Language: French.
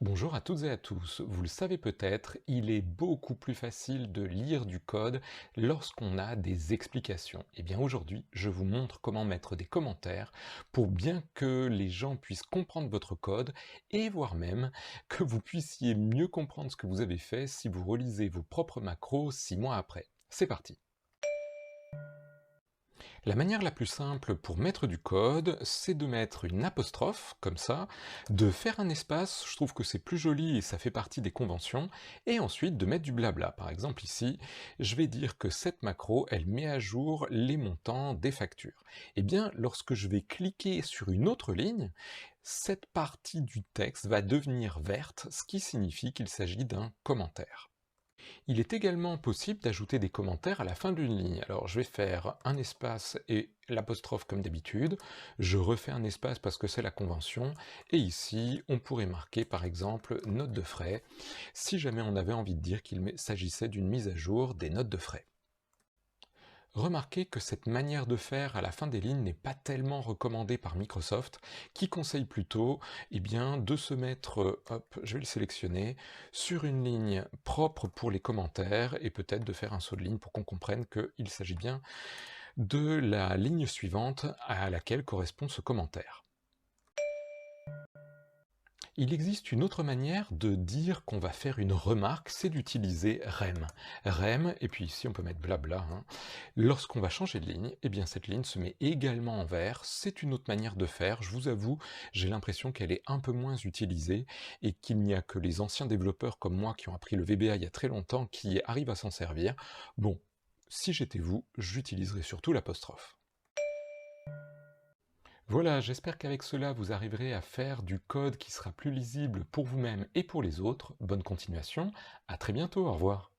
Bonjour à toutes et à tous. Vous le savez peut-être, il est beaucoup plus facile de lire du code lorsqu'on a des explications. Et bien aujourd'hui, je vous montre comment mettre des commentaires pour bien que les gens puissent comprendre votre code et voire même que vous puissiez mieux comprendre ce que vous avez fait si vous relisez vos propres macros 6 mois après. C'est parti. La manière la plus simple pour mettre du code, c'est de mettre une apostrophe, comme ça, de faire un espace, je trouve que c'est plus joli et ça fait partie des conventions, et ensuite de mettre du blabla. Par exemple ici, je vais dire que cette macro, elle met à jour les montants des factures. Eh bien, lorsque je vais cliquer sur une autre ligne, cette partie du texte va devenir verte, ce qui signifie qu'il s'agit d'un commentaire. Il est également possible d'ajouter des commentaires à la fin d'une ligne. Alors je vais faire un espace et l'apostrophe comme d'habitude, je refais un espace parce que c'est la convention, et ici on pourrait marquer par exemple note de frais, si jamais on avait envie de dire qu'il s'agissait d'une mise à jour des notes de frais. Remarquez que cette manière de faire à la fin des lignes n'est pas tellement recommandée par Microsoft, qui conseille plutôt de se mettre, hop, je vais le sélectionner, sur une ligne propre pour les commentaires, et peut-être de faire un saut de ligne pour qu'on comprenne qu'il s'agit bien de la ligne suivante à laquelle correspond ce commentaire. Il existe une autre manière de dire qu'on va faire une remarque, c'est d'utiliser rem. Rem, et puis ici on peut mettre blabla. Lorsqu'on va changer de ligne, eh bien cette ligne se met également en vert. C'est une autre manière de faire. Je vous avoue, j'ai l'impression qu'elle est un peu moins utilisée et qu'il n'y a que les anciens développeurs comme moi qui ont appris le VBA il y a très longtemps qui arrivent à s'en servir. Bon, si j'étais vous, j'utiliserais surtout l'apostrophe. Voilà, j'espère qu'avec cela vous arriverez à faire du code qui sera plus lisible pour vous-même et pour les autres. Bonne continuation, à très bientôt, au revoir.